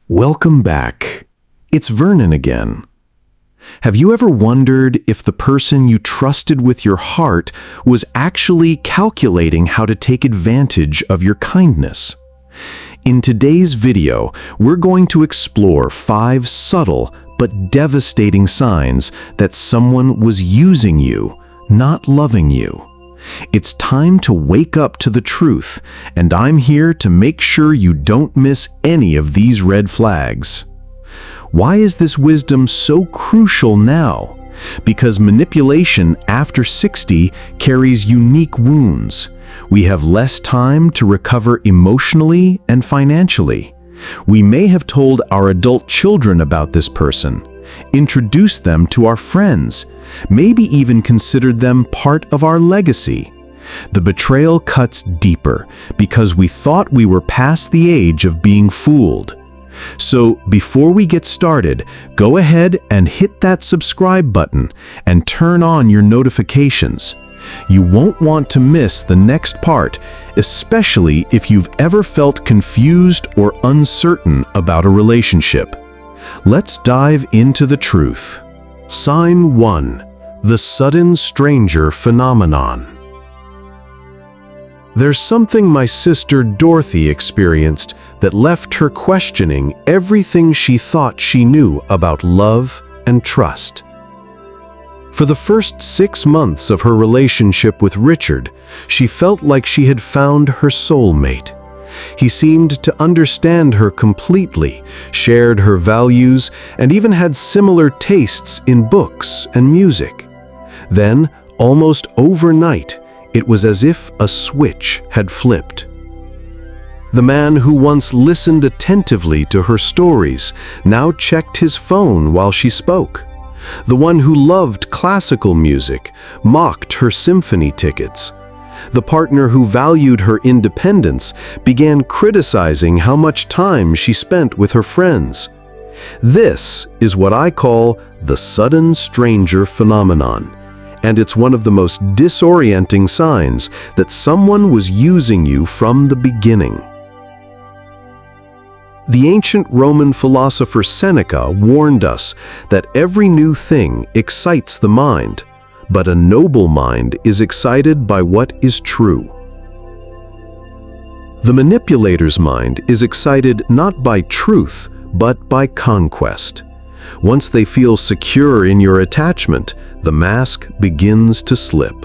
Welcome back. It's Vernon again. Have you ever wondered if the person you trusted with your heart was actually calculating how to take advantage of your kindness? In today's video, we're going to explore 5 subtle but devastating signs that someone was using you, not loving you. It's time to wake up to the truth, and I'm here to make sure you don't miss any of these red flags. Why is this wisdom so crucial now? Because manipulation after 60 carries unique wounds. We have less time to recover emotionally and financially. We may have told our adult children about this person, introduced them to our friends, maybe even considered them part of our legacy. The betrayal cuts deeper because we thought we were past the age of being fooled. So before we get started, go ahead and hit that subscribe button and turn on your notifications. You won't want to miss the next part, especially if you've ever felt confused or uncertain about a relationship. Let's dive into the truth. Sign 1. The sudden stranger phenomenon. There's something my sister Dorothy experienced that left her questioning everything she thought she knew about love and trust. For the first 6 months of her relationship with Richard, she felt like she had found her soulmate. He seemed to understand her completely, shared her values, and even had similar tastes in books and music. Then, almost overnight, it was as if a switch had flipped. The man who once listened attentively to her stories now checked his phone while she spoke. The one who loved classical music mocked her symphony tickets. The partner who valued her independence began criticizing how much time she spent with her friends. This is what I call the sudden stranger phenomenon, and it's one of the most disorienting signs that someone was using you from the beginning. The ancient Roman philosopher Seneca warned us that every new thing excites the mind, but a noble mind is excited by what is true. The manipulator's mind is excited not by truth, but by conquest. Once they feel secure in your attachment, the mask begins to slip.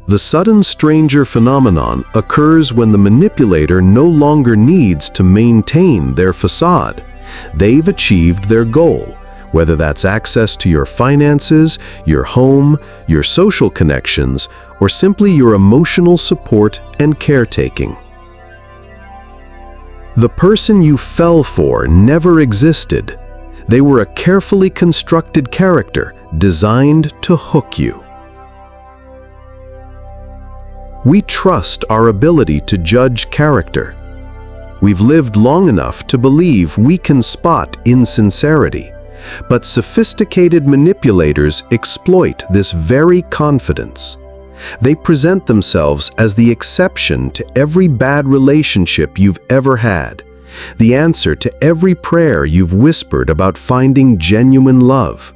The sudden stranger phenomenon occurs when the manipulator no longer needs to maintain their facade. They've achieved their goal, whether that's access to your finances, your home, your social connections, or simply your emotional support and caretaking. The person you fell for never existed. They were a carefully constructed character designed to hook you. We trust our ability to judge character. We've lived long enough to believe we can spot insincerity, but sophisticated manipulators exploit this very confidence. They present themselves as the exception to every bad relationship you've ever had, the answer to every prayer you've whispered about finding genuine love.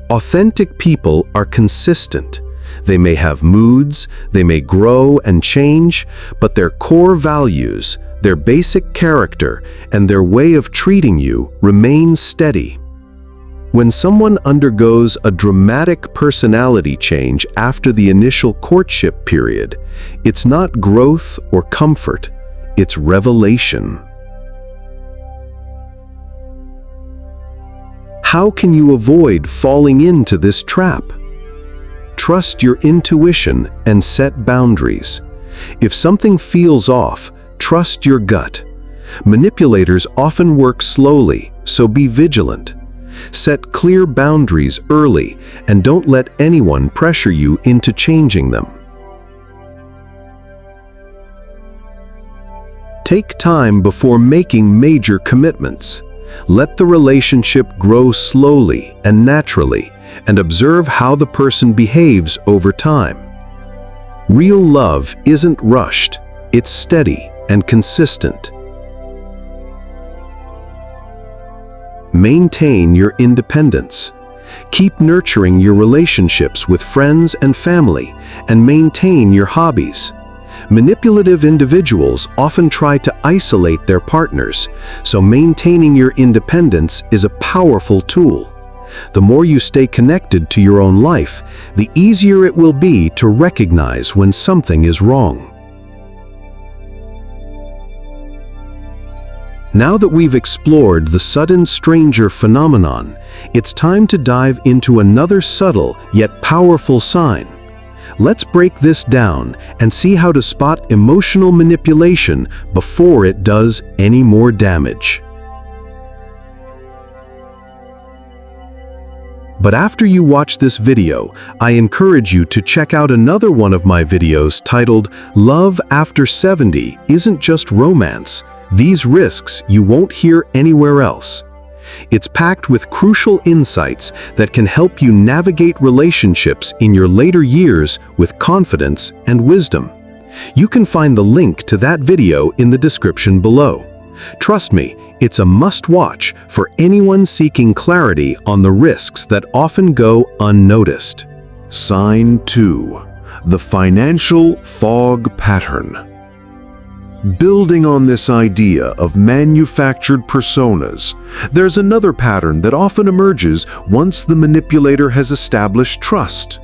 Authentic people are consistent. They may have moods, they may grow and change, but their core values, their basic character, and their way of treating you remain steady. When someone undergoes a dramatic personality change after the initial courtship period, it's not growth or comfort, it's revelation. How can you avoid falling into this trap? Trust your intuition and set boundaries. If something feels off, trust your gut. Manipulators often work slowly, so be vigilant. Set clear boundaries early and don't let anyone pressure you into changing them. Take time before making major commitments. Let the relationship grow slowly and naturally, and observe how the person behaves over time. Real love isn't rushed. It's steady and consistent. Maintain your independence. Keep nurturing your relationships with friends and family, and maintain your hobbies. Manipulative individuals often try to isolate their partners, so maintaining your independence is a powerful tool. The more you stay connected to your own life, the easier it will be to recognize when something is wrong. Now that we've explored the sudden stranger phenomenon, it's time to dive into another subtle yet powerful sign. Let's break this down and see how to spot emotional manipulation before it does any more damage. But after you watch this video, I encourage you to check out another one of my videos titled "Love After 70 Isn't Just Romance. These risks you won't hear anywhere else." It's packed with crucial insights that can help you navigate relationships in your later years with confidence and wisdom. You can find the link to that video in the description below. Trust me, it's a must-watch for anyone seeking clarity on the risks that often go unnoticed. Sign 2. The financial fog pattern. Building on this idea of manufactured personas, there's another pattern that often emerges once the manipulator has established trust.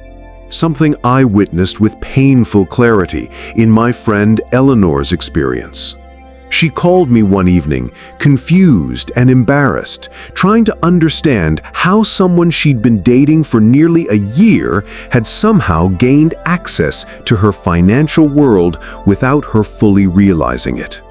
Something I witnessed with painful clarity in my friend Eleanor's experience. She called me one evening, confused and embarrassed, trying to understand how someone she'd been dating for nearly a year had somehow gained access to her financial world without her fully realizing it.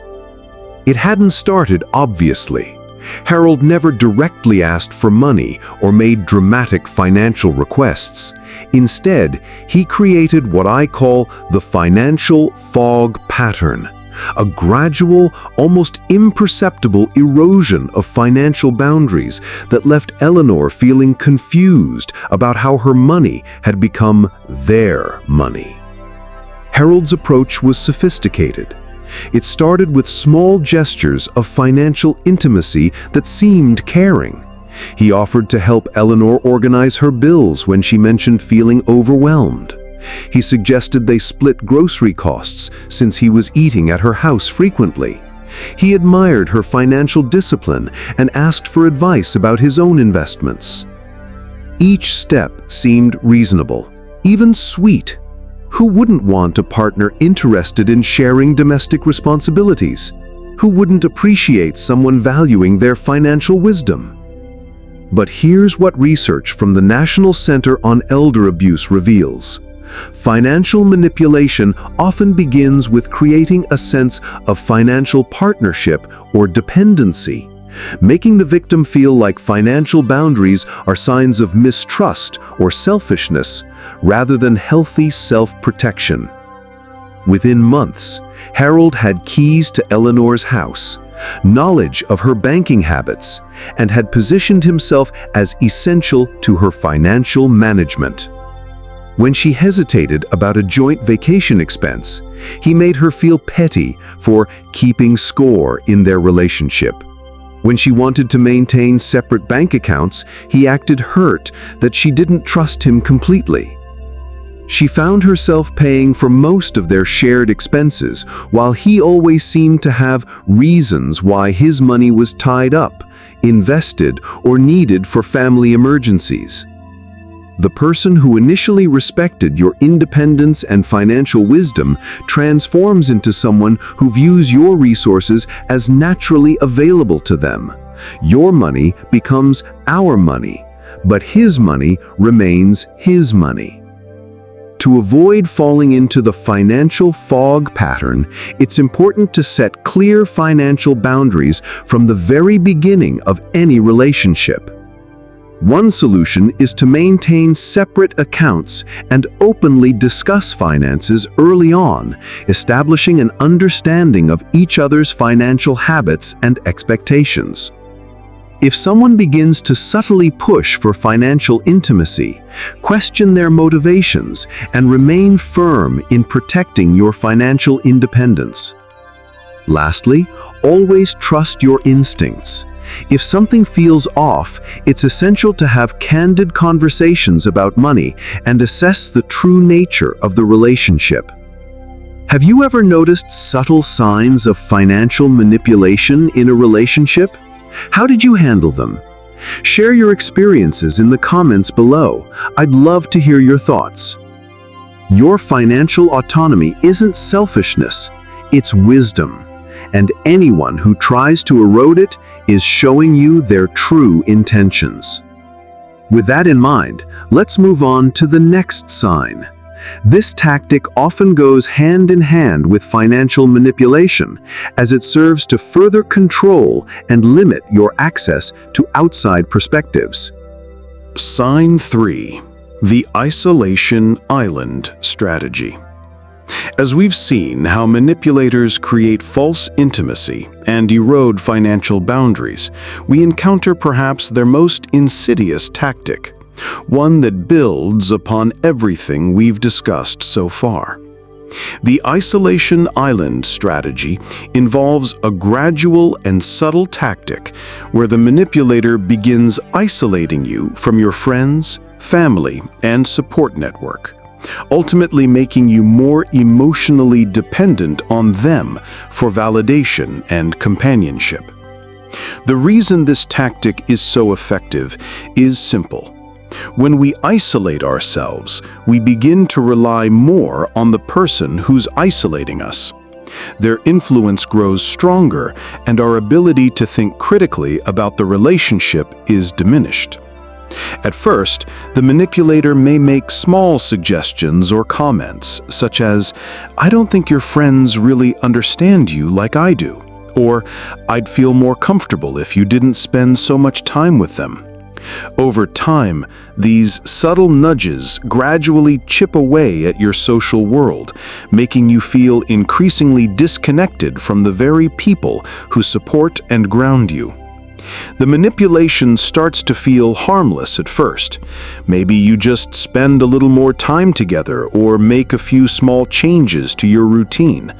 It hadn't started obviously. Harold never directly asked for money or made dramatic financial requests. Instead, he created what I call the financial fog pattern. A gradual, almost imperceptible erosion of financial boundaries that left Eleanor feeling confused about how her money had become their money. Harold's approach was sophisticated. It started with small gestures of financial intimacy that seemed caring. He offered to help Eleanor organize her bills when she mentioned feeling overwhelmed. He suggested they split grocery costs since he was eating at her house frequently. He admired her financial discipline and asked for advice about his own investments. Each step seemed reasonable, even sweet. Who wouldn't want a partner interested in sharing domestic responsibilities? Who wouldn't appreciate someone valuing their financial wisdom? But here's what research from the National Center on Elder Abuse reveals. Financial manipulation often begins with creating a sense of financial partnership or dependency, making the victim feel like financial boundaries are signs of mistrust or selfishness rather than healthy self-protection. Within months, Harold had keys to Eleanor's house, knowledge of her banking habits, and had positioned himself as essential to her financial management. When she hesitated about a joint vacation expense, he made her feel petty for keeping score in their relationship. When she wanted to maintain separate bank accounts, he acted hurt that she didn't trust him completely. She found herself paying for most of their shared expenses, while he always seemed to have reasons why his money was tied up, invested, or needed for family emergencies. The person who initially respected your independence and financial wisdom transforms into someone who views your resources as naturally available to them. Your money becomes our money, but his money remains his money. To avoid falling into the financial fog pattern, it's important to set clear financial boundaries from the very beginning of any relationship. One solution is to maintain separate accounts and openly discuss finances early on, establishing an understanding of each other's financial habits and expectations. If someone begins to subtly push for financial intimacy, question their motivations and remain firm in protecting your financial independence. Lastly, always trust your instincts. If something feels off, it's essential to have candid conversations about money and assess the true nature of the relationship. Have you ever noticed subtle signs of financial manipulation in a relationship? How did you handle them? Share your experiences in the comments below. I'd love to hear your thoughts. Your financial autonomy isn't selfishness, it's wisdom. And anyone who tries to erode it is showing you their true intentions. With that in mind, let's move on to the next sign. This tactic often goes hand in hand with financial manipulation, as it serves to further control and limit your access to outside perspectives. Sign 3. The Isolation Island Strategy. As we've seen how manipulators create false intimacy and erode financial boundaries, we encounter perhaps their most insidious tactic, one that builds upon everything we've discussed so far. The Isolation Island Strategy involves a gradual and subtle tactic where the manipulator begins isolating you from your friends, family, and support network, ultimately making you more emotionally dependent on them for validation and companionship. The reason this tactic is so effective is simple. When we isolate ourselves, we begin to rely more on the person who's isolating us. Their influence grows stronger, and our ability to think critically about the relationship is diminished. At first, the manipulator may make small suggestions or comments, such as, "I don't think your friends really understand you like I do," or "I'd feel more comfortable if you didn't spend so much time with them." Over time, these subtle nudges gradually chip away at your social world, making you feel increasingly disconnected from the very people who support and ground you. The manipulation starts to feel harmless at first. Maybe you just spend a little more time together or make a few small changes to your routine.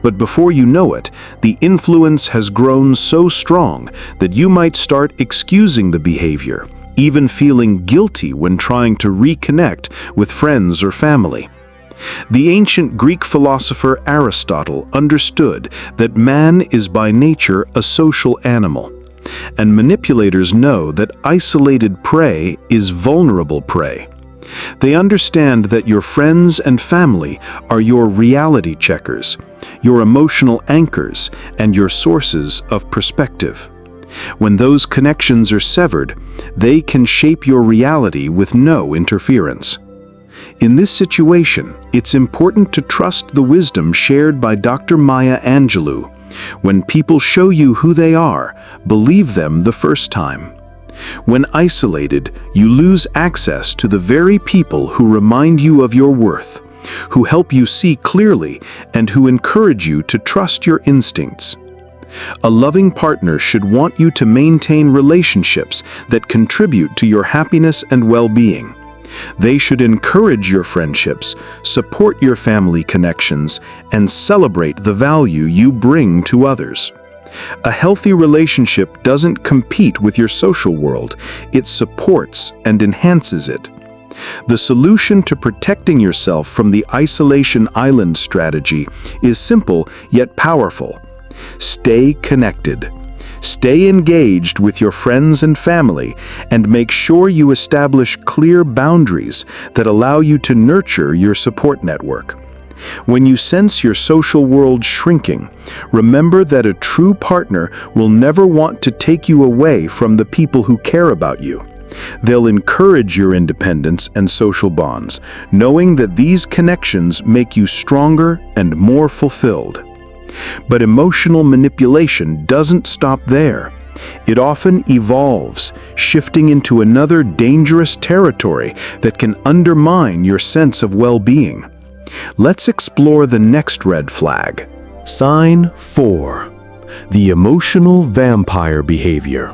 But before you know it, the influence has grown so strong that you might start excusing the behavior, even feeling guilty when trying to reconnect with friends or family. The ancient Greek philosopher Aristotle understood that man is by nature a social animal, and manipulators know that isolated prey is vulnerable prey. They understand that your friends and family are your reality checkers, your emotional anchors, and your sources of perspective. When those connections are severed, they can shape your reality with no interference. In this situation, it's important to trust the wisdom shared by Dr. Maya Angelou. When people show you who they are, believe them the first time. When isolated, you lose access to the very people who remind you of your worth, who help you see clearly, and who encourage you to trust your instincts. A loving partner should want you to maintain relationships that contribute to your happiness and well-being. They should encourage your friendships, support your family connections, and celebrate the value you bring to others. A healthy relationship doesn't compete with your social world, it supports and enhances it. The solution to protecting yourself from the Isolation Island strategy is simple yet powerful. Stay connected. Stay engaged with your friends and family, and make sure you establish clear boundaries that allow you to nurture your support network. When you sense your social world shrinking, remember that a true partner will never want to take you away from the people who care about you. They'll encourage your independence and social bonds, knowing that these connections make you stronger and more fulfilled. But emotional manipulation doesn't stop there. It often evolves, shifting into another dangerous territory that can undermine your sense of well-being. Let's explore the next red flag. Sign 4. The Emotional Vampire Behavior.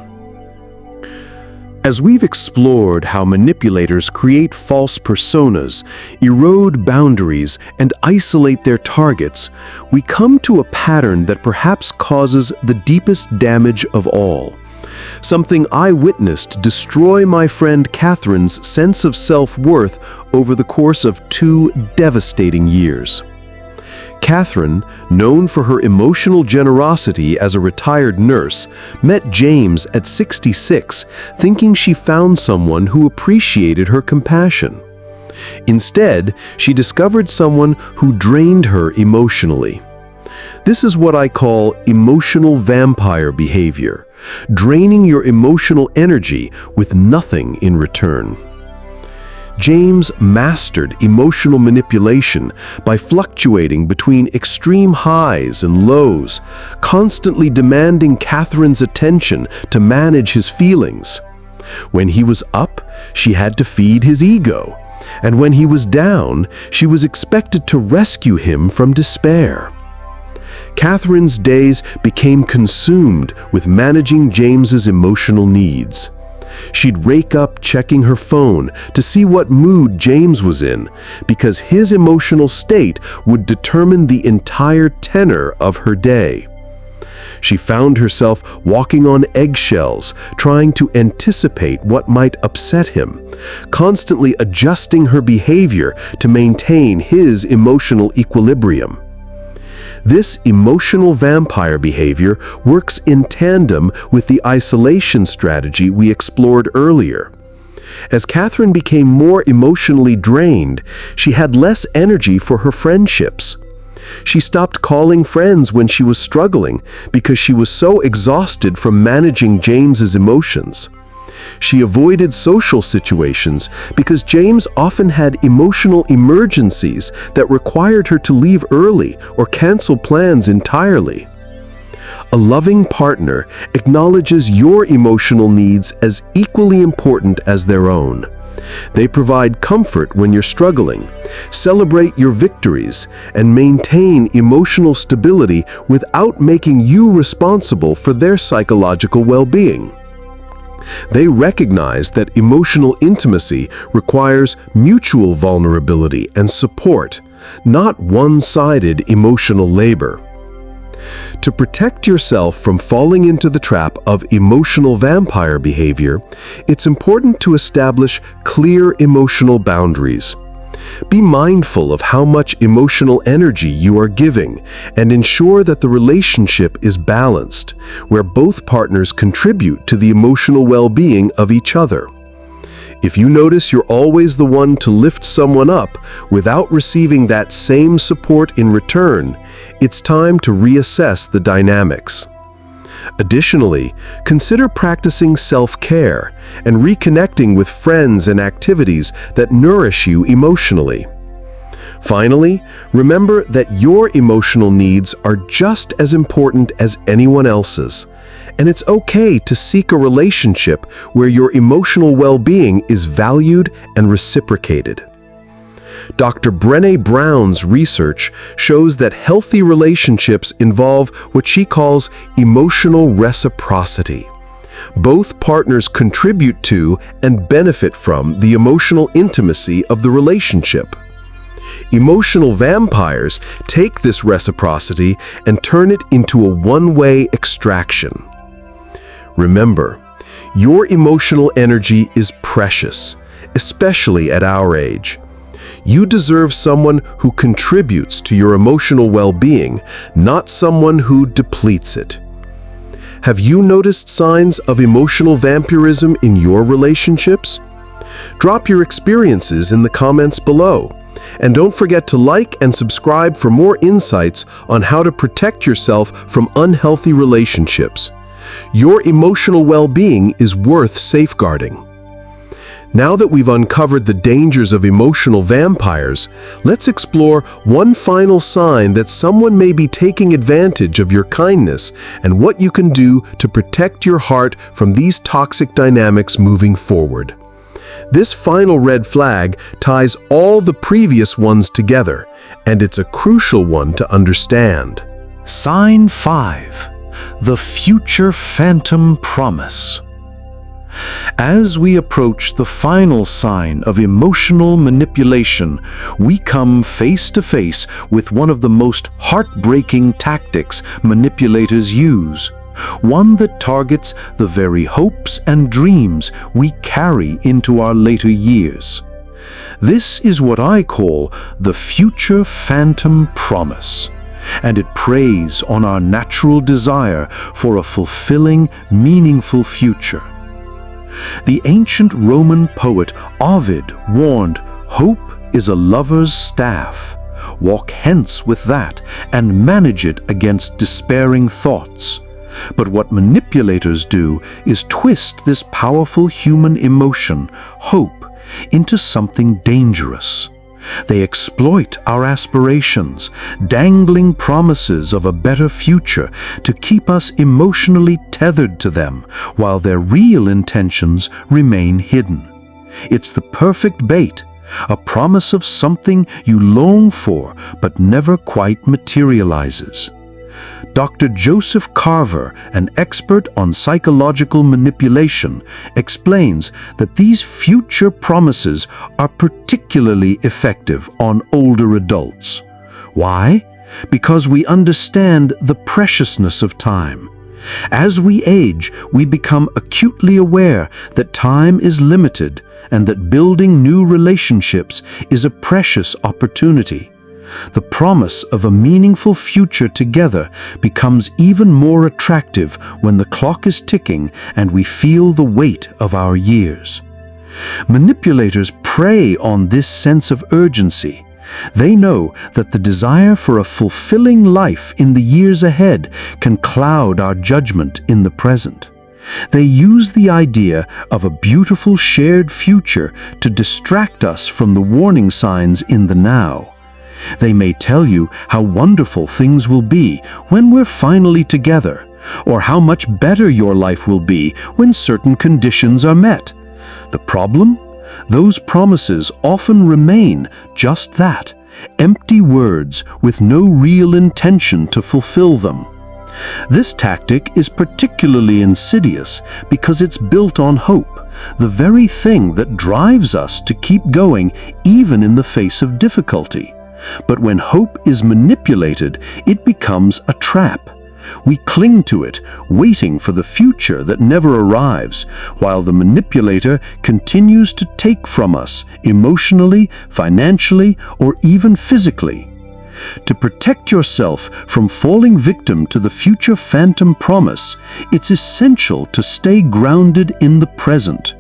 As we've explored how manipulators create false personas, erode boundaries, and isolate their targets, we come to a pattern that perhaps causes the deepest damage of all. Something I witnessed destroy my friend Catherine's sense of self-worth over the course of 2 devastating years. Catherine, known for her emotional generosity as a retired nurse, met James at 66, thinking she found someone who appreciated her compassion. Instead, she discovered someone who drained her emotionally. This is what I call emotional vampire behavior, draining your emotional energy with nothing in return. James mastered emotional manipulation by fluctuating between extreme highs and lows, constantly demanding Catherine's attention to manage his feelings. When he was up, she had to feed his ego, and when he was down, she was expected to rescue him from despair. Catherine's days became consumed with managing James's emotional needs. She'd wake up checking her phone to see what mood James was in, because his emotional state would determine the entire tenor of her day. She found herself walking on eggshells, trying to anticipate what might upset him, constantly adjusting her behavior to maintain his emotional equilibrium. This emotional vampire behavior works in tandem with the isolation strategy we explored earlier. As Catherine became more emotionally drained, she had less energy for her friendships. She stopped calling friends when she was struggling because she was so exhausted from managing James's emotions. She avoided social situations because James often had emotional emergencies that required her to leave early or cancel plans entirely. A loving partner acknowledges your emotional needs as equally important as their own. They provide comfort when you're struggling, celebrate your victories, and maintain emotional stability without making you responsible for their psychological well-being. They recognize that emotional intimacy requires mutual vulnerability and support, not one-sided emotional labor. To protect yourself from falling into the trap of emotional vampire behavior, it's important to establish clear emotional boundaries. Be mindful of how much emotional energy you are giving and ensure that the relationship is balanced, where both partners contribute to the emotional well-being of each other. If you notice you're always the one to lift someone up without receiving that same support in return, it's time to reassess the dynamics. Additionally, consider practicing self-care and reconnecting with friends and activities that nourish you emotionally. Finally, remember that your emotional needs are just as important as anyone else's, and it's okay to seek a relationship where your emotional well-being is valued and reciprocated. Dr. Brené Brown's research shows that healthy relationships involve what she calls emotional reciprocity. Both partners contribute to and benefit from the emotional intimacy of the relationship. Emotional vampires take this reciprocity and turn it into a one-way extraction. Remember, your emotional energy is precious, especially at our age. You deserve someone who contributes to your emotional well-being, not someone who depletes it. Have you noticed signs of emotional vampirism in your relationships? Drop your experiences in the comments below. And don't forget to like and subscribe for more insights on how to protect yourself from unhealthy relationships. Your emotional well-being is worth safeguarding. Now that we've uncovered the dangers of emotional vampires, let's explore one final sign that someone may be taking advantage of your kindness and what you can do to protect your heart from these toxic dynamics moving forward. This final red flag ties all the previous ones together, and it's a crucial one to understand. Sign 5. The future phantom promise. As we approach the final sign of emotional manipulation, we come face to face with one of the most heartbreaking tactics manipulators use, one that targets the very hopes and dreams we carry into our later years. This is what I call the future phantom promise, and it preys on our natural desire for a fulfilling, meaningful future. The ancient Roman poet Ovid warned, "Hope is a lover's staff. Walk hence with that and manage it against despairing thoughts." But what manipulators do is twist this powerful human emotion, hope, into something dangerous. They exploit our aspirations, dangling promises of a better future to keep us emotionally tethered to them, while their real intentions remain hidden. It's the perfect bait, a promise of something you long for but never quite materializes. Dr. Joseph Carver, an expert on psychological manipulation, explains that these future promises are particularly effective on older adults. Why? Because we understand the preciousness of time. As we age, we become acutely aware that time is limited and that building new relationships is a precious opportunity. The promise of a meaningful future together becomes even more attractive when the clock is ticking and we feel the weight of our years. Manipulators prey on this sense of urgency. They know that the desire for a fulfilling life in the years ahead can cloud our judgment in the present. They use the idea of a beautiful shared future to distract us from the warning signs in the now. They may tell you how wonderful things will be when we're finally together, or how much better your life will be when certain conditions are met. The problem? Those promises often remain just that, empty words with no real intention to fulfill them. This tactic is particularly insidious because it's built on hope, the very thing that drives us to keep going even in the face of difficulty. But when hope is manipulated, it becomes a trap. We cling to it, waiting for the future that never arrives, while the manipulator continues to take from us emotionally, financially, or even physically. To protect yourself from falling victim to the future phantom promise, it's essential to stay grounded in the present.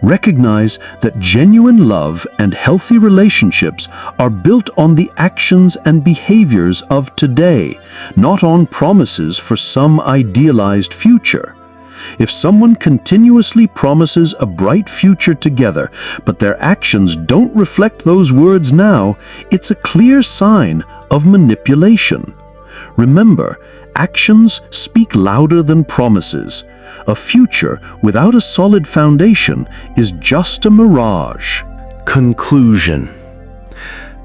Recognize that genuine love and healthy relationships are built on the actions and behaviors of today, not on promises for some idealized future. If someone continuously promises a bright future together, but their actions don't reflect those words now, it's a clear sign of manipulation. Remember, actions speak louder than promises. A future without a solid foundation is just a mirage. Conclusion.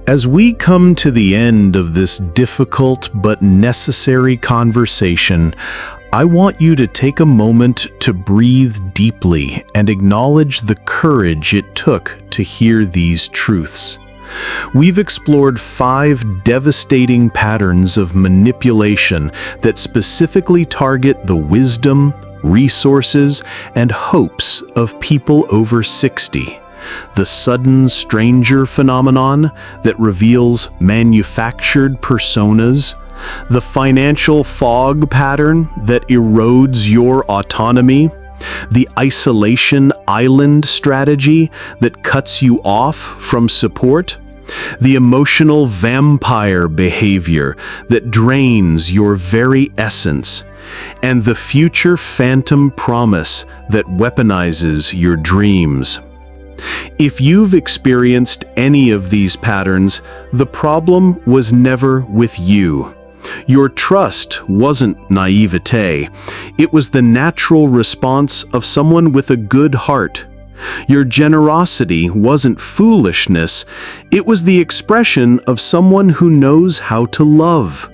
As we come to the end of this difficult but necessary conversation, I want you to take a moment to breathe deeply and acknowledge the courage it took to hear these truths. We've explored 5 devastating patterns of manipulation that specifically target the wisdom, resources, and hopes of people over 60. The sudden stranger phenomenon that reveals manufactured personas, the financial fog pattern that erodes your autonomy, the isolation island strategy that cuts you off from support, the emotional vampire behavior that drains your very essence, and the future phantom promise that weaponizes your dreams. If you've experienced any of these patterns, the problem was never with you. Your trust wasn't naivete. It was the natural response of someone with a good heart. Your generosity wasn't foolishness. It was the expression of someone who knows how to love.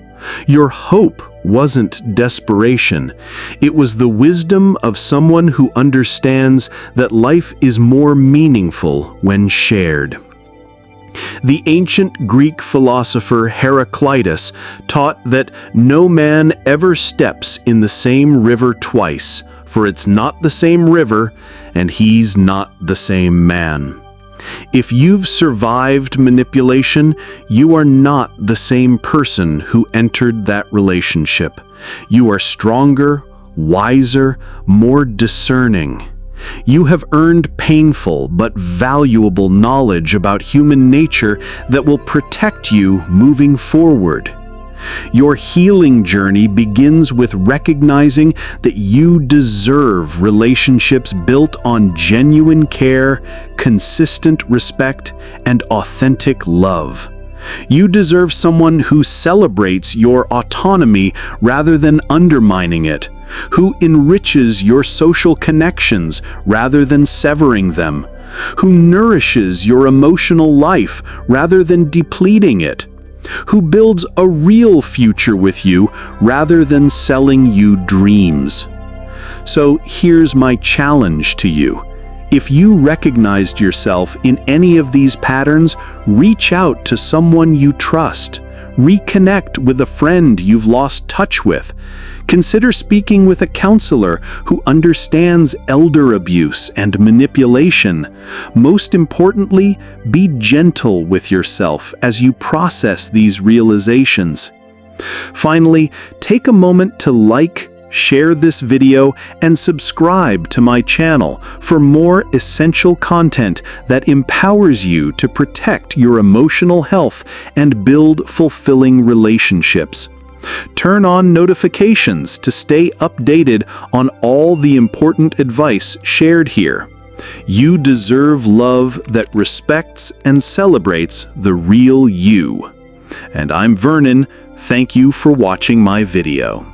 Your hope wasn't desperation. It was the wisdom of someone who understands that life is more meaningful when shared. The ancient Greek philosopher Heraclitus taught that no man ever steps in the same river twice, for it's not the same river, and he's not the same man. If you've survived manipulation, you are not the same person who entered that relationship. You are stronger, wiser, more discerning. You have earned painful but valuable knowledge about human nature that will protect you moving forward. Your healing journey begins with recognizing that you deserve relationships built on genuine care, consistent respect, and authentic love. You deserve someone who celebrates your autonomy rather than undermining it, who enriches your social connections rather than severing them, who nourishes your emotional life rather than depleting it, who builds a real future with you rather than selling you dreams. So here's my challenge to you. If you recognized yourself in any of these patterns, reach out to someone you trust. Reconnect with a friend you've lost touch with. Consider speaking with a counselor who understands elder abuse and manipulation. Most importantly, be gentle with yourself as you process these realizations. Finally, take a moment to like, share this video, and subscribe to my channel for more essential content that empowers you to protect your emotional health and build fulfilling relationships. Turn on notifications to stay updated on all the important advice shared here. You deserve love that respects and celebrates the real you. And I'm Vernon. Thank you for watching my video.